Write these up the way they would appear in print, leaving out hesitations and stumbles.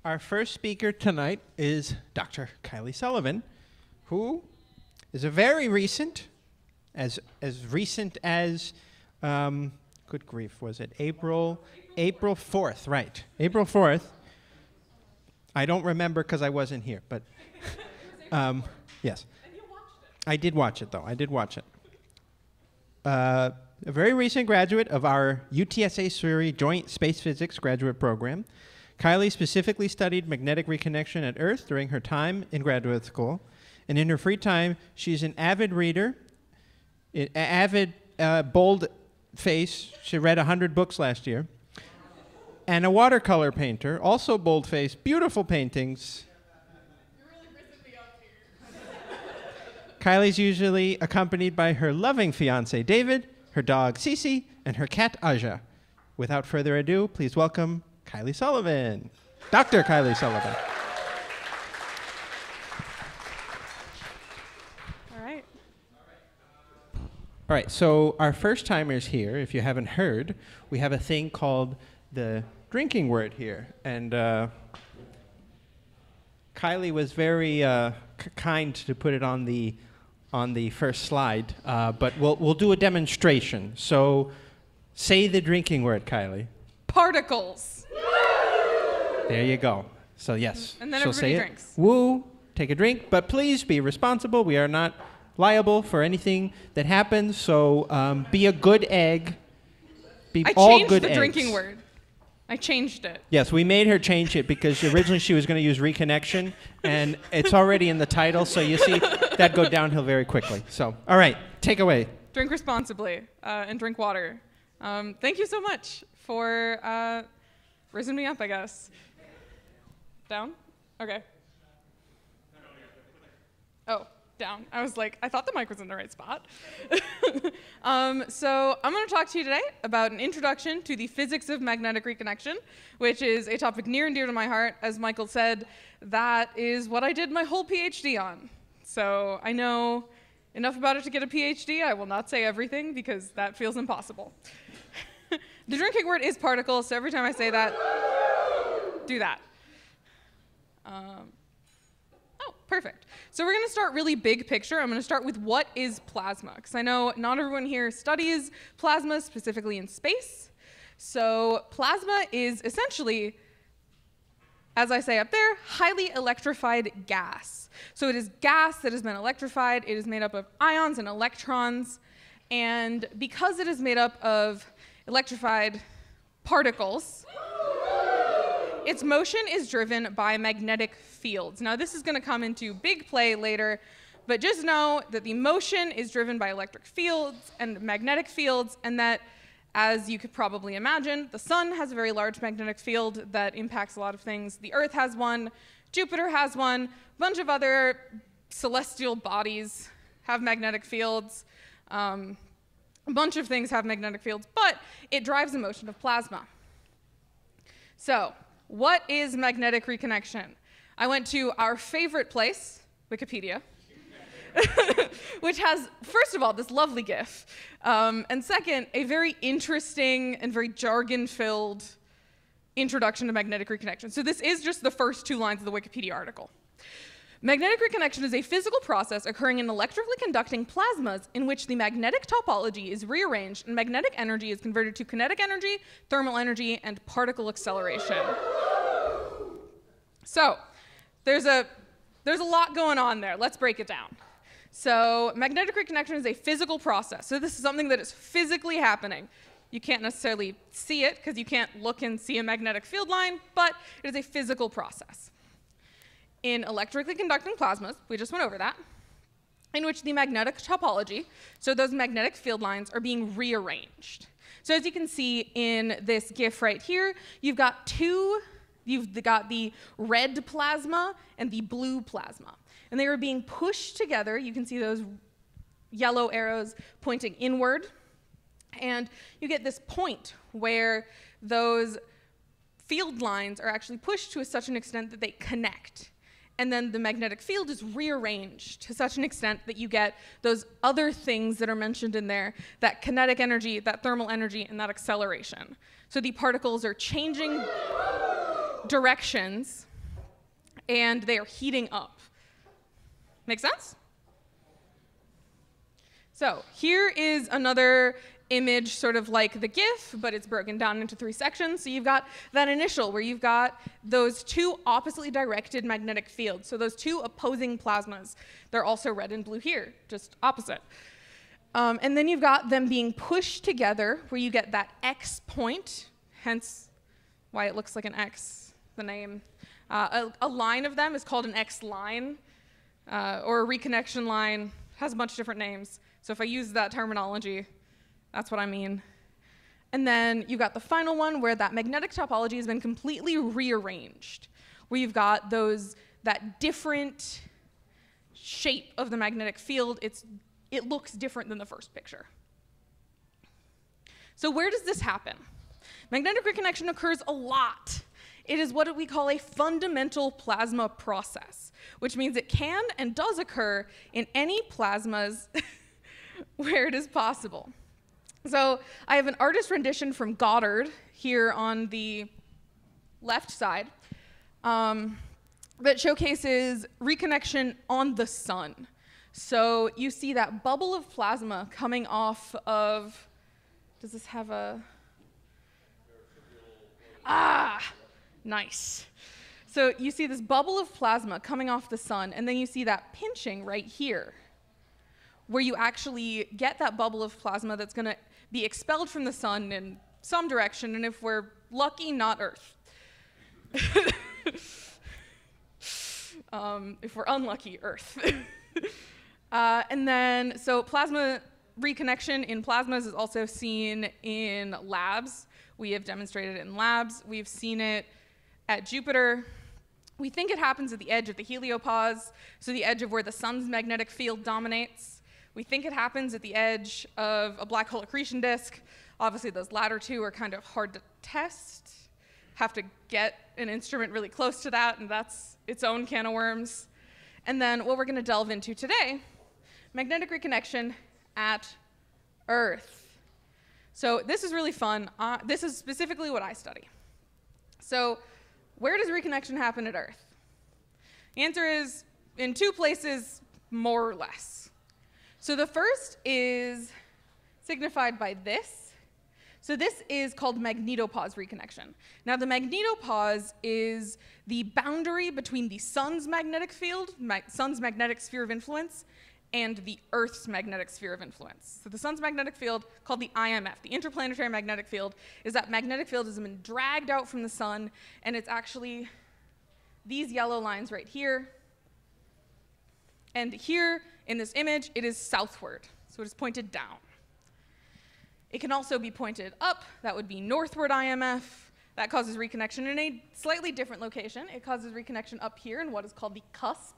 Our first speaker tonight is Dr. Kylie Sullivan, who is a very recent, as recent as, good grief, was it April 4th, right. April 4th. I don't remember because I wasn't here, but yes. And you watched it. I did watch it, though. I did watch it. A very recent graduate of our UTSA Surrey Joint Space Physics graduate program. Kylie specifically studied magnetic reconnection at Earth during her time in graduate school. And in her free time, she's an avid reader, bold face. She read 100 books last year. And a watercolor painter, also bold face, beautiful paintings. You're really pissing me off here. Kylie's usually accompanied by her loving fiancé, David, her dog, Cece, and her cat, Aja. Without further ado, please welcome Kylie Sullivan. Dr. Kylie Sullivan. All right. All right, so our first timers here, if you haven't heard, we have a thing called the drinking word here. And Kylie was very kind to put it on the first slide, but we'll do a demonstration. So say the drinking word, Kylie. Particles. There you go. So yes, And then she'll everybody say drinks. It. Woo, take a drink, but please be responsible. We are not liable for anything that happens, so be a good egg. Be I all changed good the eggs. drinking word. I changed it. Yes, we made her change it because originally she was going to use Reconnection, and it's already in the title, so you see that go downhill very quickly. So, all right, take away. Drink responsibly and drink water. Thank you so much for raising me up, I guess. Down? Okay. Oh, down. I was like, I thought the mic was in the right spot. So I'm going to talk to you today about an introduction to the physics of magnetic reconnection, which is a topic near and dear to my heart. As Michael said, that is what I did my whole PhD on. So I know enough about it to get a PhD. I will not say everything because that feels impossible. The drinking word is particles, so every time I say that, do that. Oh, perfect. So we're going to start really big picture. I'm going to start with what is plasma, because I know not everyone here studies plasma, specifically in space. So plasma is essentially, as I say up there, highly electrified gas. So it is gas that has been electrified. It is made up of ions and electrons. And because it is made up of electrified particles, its motion is driven by magnetic fields. Now, this is going to come into big play later, but just know that the motion is driven by electric fields and magnetic fields, and that, as you could probably imagine, the sun has a very large magnetic field that impacts a lot of things. The Earth has one, Jupiter has one, a bunch of other celestial bodies have magnetic fields. A bunch of things have magnetic fields, but it drives the motion of plasma. So, what is magnetic reconnection? I went to our favorite place, Wikipedia, which has, first of all, this lovely GIF, and second, a very interesting and very jargon-filled introduction to magnetic reconnection. So this is just the first 2 lines of the Wikipedia article. Magnetic reconnection is a physical process occurring in electrically conducting plasmas in which the magnetic topology is rearranged and magnetic energy is converted to kinetic energy, thermal energy, and particle acceleration. So there's a lot going on there. Let's break it down. So magnetic reconnection is a physical process. So this is something that is physically happening. You can't necessarily see it because you can't look and see a magnetic field line, but it is a physical process. In electrically conducting plasmas, we just went over that, in which the magnetic topology, so those magnetic field lines, are being rearranged. So as you can see in this GIF right here, you've got the red plasma and the blue plasma. And they are being pushed together. You can see those yellow arrows pointing inward. And you get this point where those field lines are actually pushed to such an extent that they connect. And then the magnetic field is rearranged to such an extent that you get those other things that are mentioned in there, that kinetic energy, that thermal energy, and that acceleration. So the particles are changing directions and they are heating up. Make sense? So here is another image, sort of like the GIF, but it's broken down into 3 sections. So you've got that initial where you've got those 2 oppositely directed magnetic fields. So those 2 opposing plasmas. They're also red and blue here, just opposite. And then you've got them being pushed together where you get that X point, hence why it looks like an X, the name. A line of them is called an X line, or a reconnection line. Has a bunch of different names. So if I use that terminology, that's what I mean. And then you've got the final one where that magnetic topology has been completely rearranged, where you've got that different shape of the magnetic field. It looks different than the first picture. So where does this happen? Magnetic reconnection occurs a lot. It is what we call a fundamental plasma process, which means it can and does occur in any plasmas where it is possible. So I have an artist rendition from Goddard here on the left side that showcases reconnection on the sun. So you see that bubble of plasma coming off of, does this have a, nice. So you see this bubble of plasma coming off the sun, and then you see that pinching right here, where you actually get that bubble of plasma that's going to be expelled from the sun in some direction, and if we're lucky, not Earth. If we're unlucky, Earth. And then, so plasma reconnection in plasmas is also seen in labs. We have demonstrated it in labs. We've seen it at Jupiter. We think it happens at the edge of the heliopause, so the edge of where the sun's magnetic field dominates. We think it happens at the edge of a black hole accretion disk. Obviously, those latter 2 are kind of hard to test. Have to get an instrument really close to that, and that's its own can of worms. And then what we're going to delve into today, magnetic reconnection at Earth. So this is really fun. This is specifically what I study. So where does reconnection happen at Earth? The answer is in 2 places, more or less. So the first is signified by this. So this is called magnetopause reconnection. Now the magnetopause is the boundary between the sun's magnetic field, sun's magnetic sphere of influence, and the Earth's magnetic sphere of influence. So the sun's magnetic field, called the IMF, the interplanetary magnetic field, is that magnetic field has been dragged out from the sun, and it's actually these yellow lines right here. And here in this image, it is southward, so it is pointed down. It can also be pointed up. That would be northward IMF. That causes reconnection in a slightly different location. It causes reconnection up here in what is called the cusp.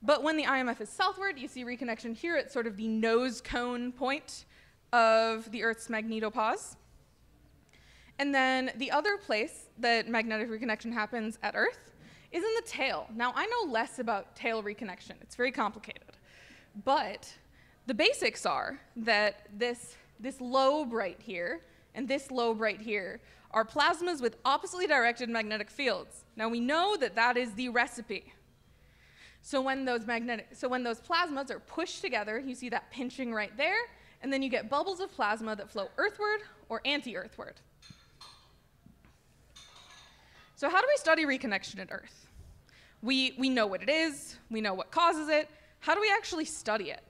But when the IMF is southward, you see reconnection here at sort of the nose cone point of the Earth's magnetopause. And then the other place that magnetic reconnection happens at Earth is in the tail. Now, I know less about tail reconnection. It's very complicated. But the basics are that this lobe right here and this lobe right here are plasmas with oppositely directed magnetic fields. Now, we know that that is the recipe. So when those plasmas are pushed together, you see that pinching right there, and then you get bubbles of plasma that flow earthward or anti-earthward. So how do we study reconnection at Earth? We know what it is, we know what causes it. How do we actually study it?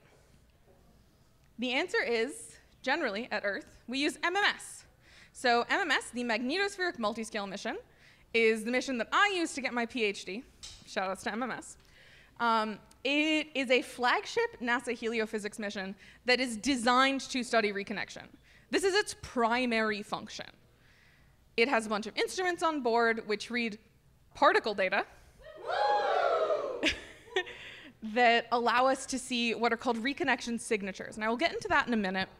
The answer is, generally at Earth, we use MMS. So MMS, the Magnetospheric Multiscale Mission, is the mission that I used to get my PhD. Shout outs to MMS. It is a flagship NASA heliophysics mission that is designed to study reconnection. This is its primary function. It has a bunch of instruments on board which read particle data that allow us to see what are called reconnection signatures. And I will get into that in a minute,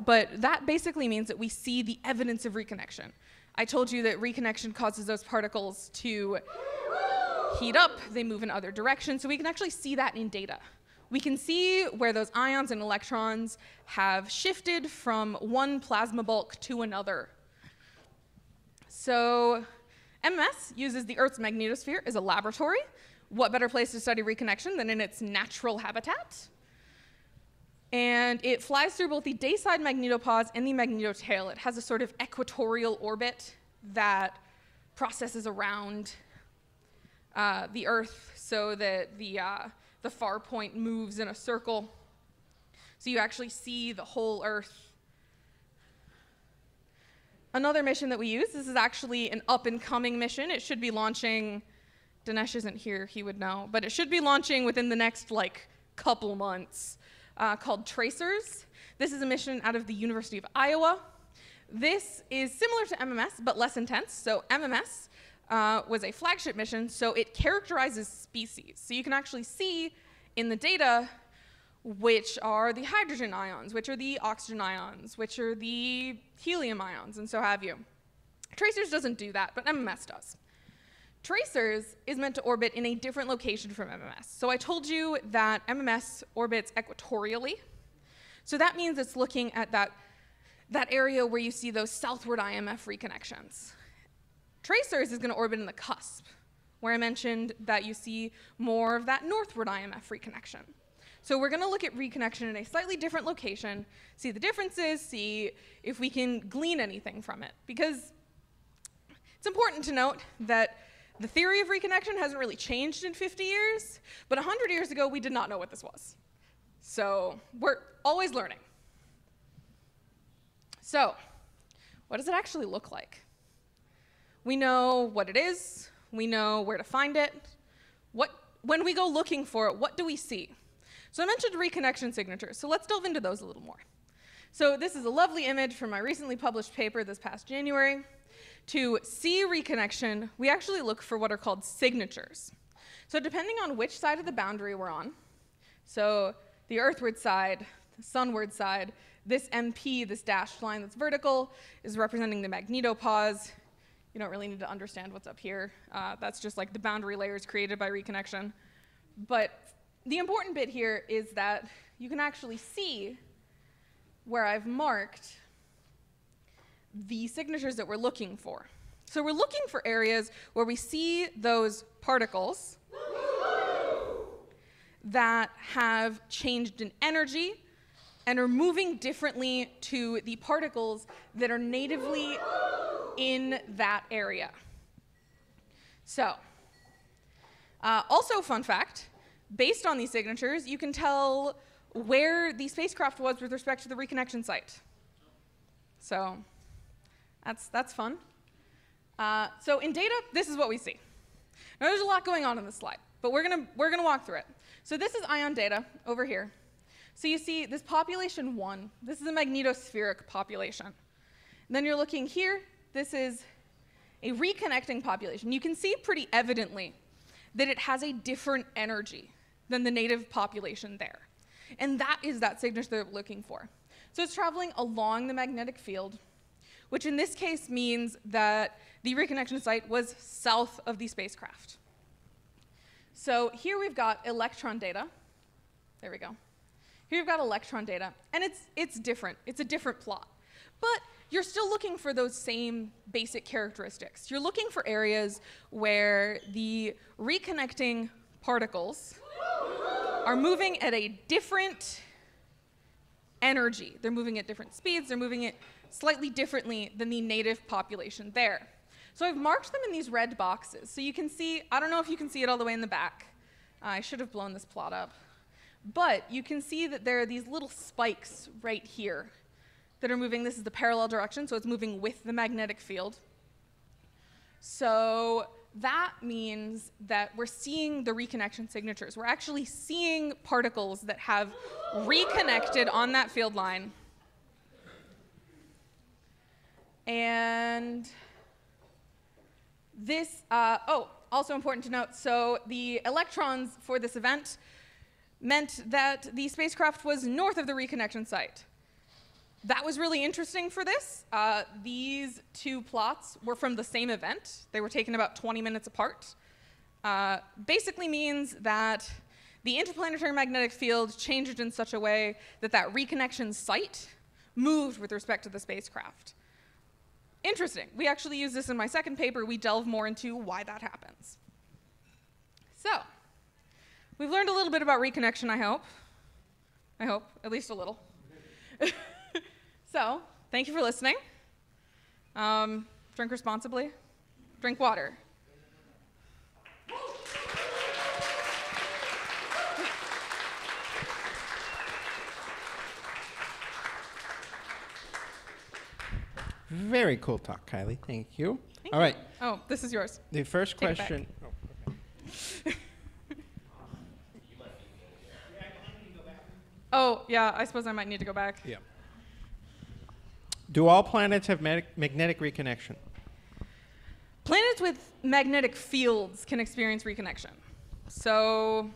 but that basically means that we see the evidence of reconnection. I told you that reconnection causes those particles to heat up, they move in other directions, so we can actually see that in data. We can see where those ions and electrons have shifted from one plasma bulk to another. So MMS uses the Earth's magnetosphere as a laboratory. What better place to study reconnection than in its natural habitat? And it flies through both the dayside magnetopause and the magnetotail. It has a sort of equatorial orbit that processes around the Earth so that the far point moves in a circle. So you actually see the whole Earth. Another mission that we use, this is actually an up-and-coming mission. It should be launching, Dinesh isn't here, he would know, but it should be launching within the next couple months, called Tracers. This is a mission out of the University of Iowa. This is similar to MMS, but less intense. So MMS was a flagship mission, so it characterizes species. So you can actually see in the data which are the hydrogen ions, which are the oxygen ions, which are the helium ions, and so have you. Tracers doesn't do that, but MMS does. Tracers is meant to orbit in a different location from MMS. So I told you that MMS orbits equatorially. So that means it's looking at that area where you see those southward IMF reconnections. Tracers is going to orbit in the cusp, where I mentioned that you see more of that northward IMF reconnection. So we're going to look at reconnection in a slightly different location, see the differences, see if we can glean anything from it. Because it's important to note that the theory of reconnection hasn't really changed in 50 years, but 100 years ago, we did not know what this was. So we're always learning. So what does it actually look like? We know what it is. We know where to find it. When we go looking for it, what do we see? So I mentioned reconnection signatures, so let's delve into those a little more. So this is a lovely image from my recently published paper this past January. To see reconnection, we actually look for what are called signatures. So depending on which side of the boundary we're on, so the earthward side, the sunward side, this MP, this dashed line that's vertical, is representing the magnetopause. You don't really need to understand what's up here. That's just like the boundary layers created by reconnection. But the important bit here is that you can actually see where I've marked the signatures that we're looking for. So we're looking for areas where we see those particles that have changed in energy and are moving differently to the particles that are natively in that area. So, also fun fact, based on these signatures, you can tell where the spacecraft was with respect to the reconnection site. So that's fun. So in data, this is what we see. Now there's a lot going on in this slide, but we're gonna walk through it. So this is ion data over here. So you see this population 1, this is a magnetospheric population. And then you're looking here, this is a reconnecting population. You can see pretty evidently that it has a different energy than the native population there. And that is that signature that we're looking for. So it's traveling along the magnetic field, which in this case means that the reconnection site was south of the spacecraft. So here we've got electron data. There we go. Here we've got electron data, and it's different. It's a different plot. But you're still looking for those same basic characteristics. You're looking for areas where the reconnecting particles are moving at a different energy. They're moving at different speeds. They're moving it slightly differently than the native population there. So I've marked them in these red boxes. So you can see, I don't know if you can see it all the way in the back. I should have blown this plot up. But you can see that there are these little spikes right here that are moving. This is the parallel direction, so it's moving with the magnetic field. So that means that we're seeing the reconnection signatures. We're actually seeing particles that have reconnected on that field line. And this, also important to note, so the electrons for this event meant that the spacecraft was north of the reconnection site. That was really interesting for this. These two plots were from the same event. They were taken about 20 minutes apart. Basically means that the interplanetary magnetic field changed in such a way that that reconnection site moved with respect to the spacecraft. interesting. We actually use this in my second paper. We delve more into why that happens. So, we've learned a little bit about reconnection, I hope. I hope, at least a little. So, thank you for listening. Drink responsibly. Drink water. Very cool talk, Kylie. Thank you. Thank All you. right. Oh, this is yours. The first Take it back. question. Oh, okay. Oh, yeah, I suppose I might need to go back. Yeah. Do all planets have magnetic reconnection? Planets with magnetic fields can experience reconnection. So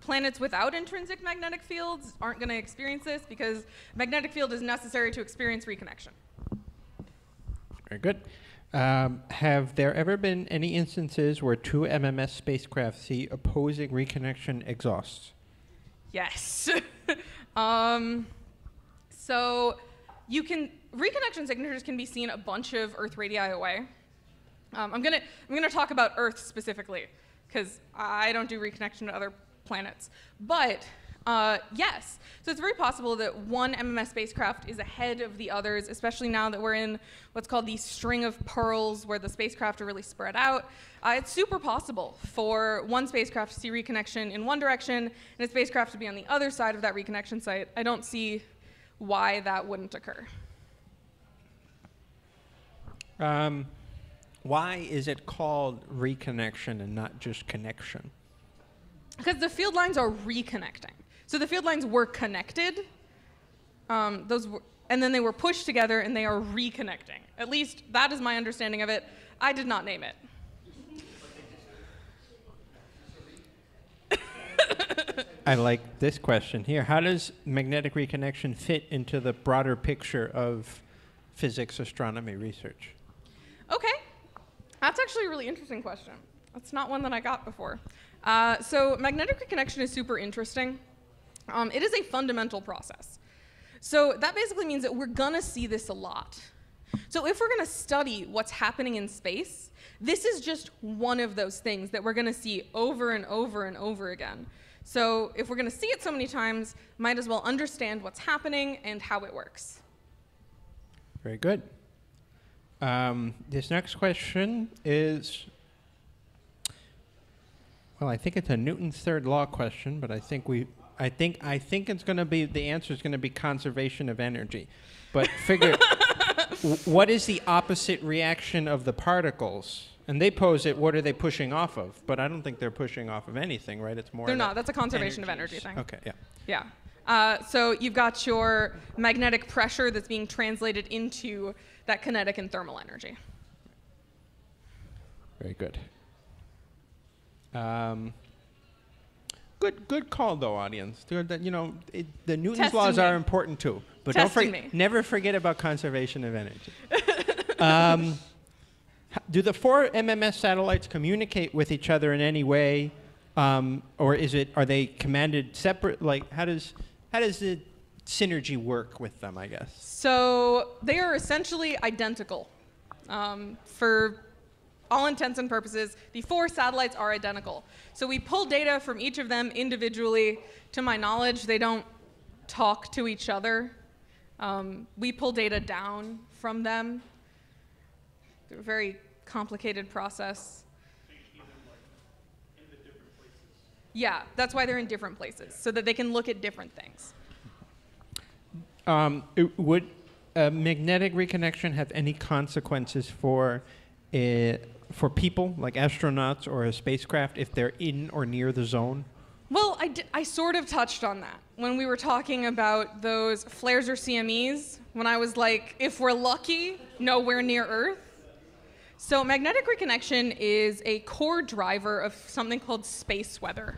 planets without intrinsic magnetic fields aren't going to experience this because magnetic field is necessary to experience reconnection. Very good. Have there ever been any instances where two MMS spacecraft see opposing reconnection exhausts? Yes. So reconnection signatures can be seen a bunch of Earth radii away. I'm gonna talk about Earth specifically because I don't do reconnection to other planets. But yes, so it's very possible that one MMS spacecraft is ahead of the others, especially now that we're in what's called the string of pearls where the spacecraft are really spread out. It's super possible for one spacecraft to see reconnection in one direction and a spacecraft to be on the other side of that reconnection site. I don't see why that wouldn't occur. Why is it called reconnection and not just connection? Because the field lines are reconnecting. So the field lines were connected, and then they were pushed together and they are reconnecting. At least that is my understanding of it. I did not name it. I like this question here. How does magnetic reconnection fit into the broader picture of physics astronomy research? Okay, that's actually a really interesting question. That's not one that I got before. So magnetic reconnection is super interesting. It is a fundamental process. So that basically means that we're gonna see this a lot. So if we're gonna study what's happening in space, this is just one of those things that we're gonna see over and over and over again. So if we're gonna see it so many times, might as well understand what's happening and how it works. Very good. This next question is, well, I think it's a Newton's third law question, but I think it's going to be, the answer is going to be conservation of energy. But figure, what is the opposite reaction of the particles? And they pose it, what are they pushing off of? But I don't think they're pushing off of anything, right? It's more. They're not. That's a conservation of energy thing. Okay, yeah. Yeah. So you've got your magnetic pressure that's being translated into that kinetic and thermal energy. Very good. Good call, though, audience. The Newton's Testing laws me. are important too, but Testing me. never forget about conservation of energy. Do the four MMS satellites communicate with each other in any way, or are they commanded separate? Like, how does the synergy work with them, I guess? So they are essentially identical. For all intents and purposes, the four satellites are identical. So we pull data from each of them individually. To my knowledge, they don't talk to each other. We pull data down from them. They're a very complicated process. Yeah, that's why they're in different places, so that they can look at different things. Would magnetic reconnection have any consequences for people, like astronauts or a spacecraft, if they're in or near the zone? Well, I sort of touched on that when we were talking about those flares or CMEs, when I was like, if we're lucky, nowhere near Earth. So magnetic reconnection is a core driver of something called space weather.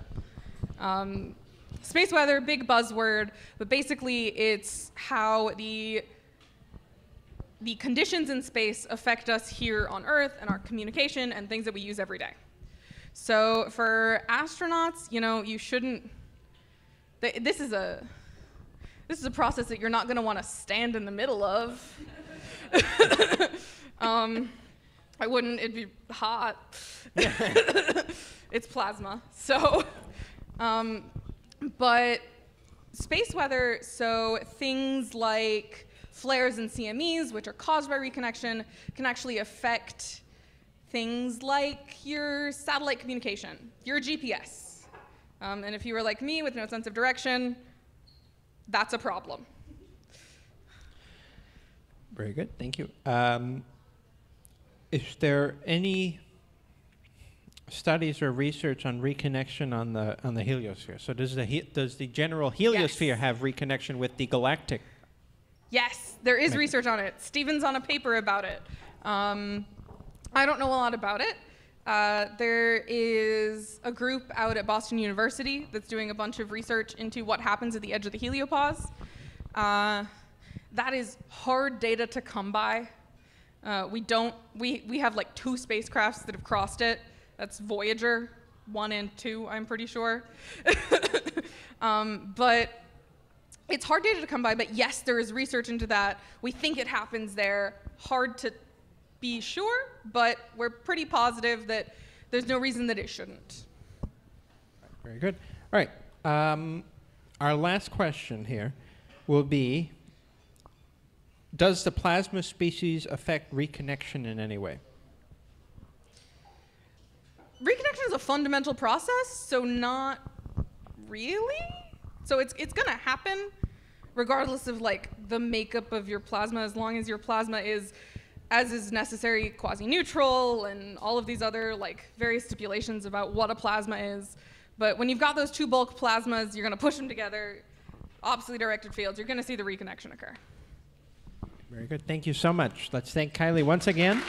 Space weather, big buzzword, but basically it's how the conditions in space affect us here on Earth and our communication and things that we use every day. So for astronauts, you shouldn't. This is a process that you're not going to want to stand in the middle of. I wouldn't, it'd be hot. It's plasma. So, but space weather, so things like flares and CMEs, which are caused by reconnection, can actually affect things like your satellite communication, your GPS. And if you were like me with no sense of direction, that's a problem. Very good, thank you. Is there any studies or research on reconnection on the heliosphere? So does the general heliosphere have reconnection with the galactic? Yes, there is research on it. Stephen's on a paper about it. I don't know a lot about it. There is a group out at Boston University that's doing a bunch of research into what happens at the edge of the heliopause. That is hard data to come by. We have like 2 spacecrafts that have crossed it. That's Voyager 1 and 2, I'm pretty sure. But it's hard data to come by, but yes, there is research into that. We think it happens there. Hard to be sure, but we're pretty positive that there's no reason that it shouldn't. Very good. All right. Our last question here will be, does the plasma species affect reconnection in any way? Reconnection is a fundamental process, so not really. So it's going to happen regardless of like the makeup of your plasma, as long as your plasma is, as is necessary, quasi-neutral and all of these other like various stipulations about what a plasma is. But when you've got those 2 bulk plasmas, you're going to push them together, oppositely directed fields, you're going to see the reconnection occur. Very good. Thank you so much. Let's thank Kylie once again.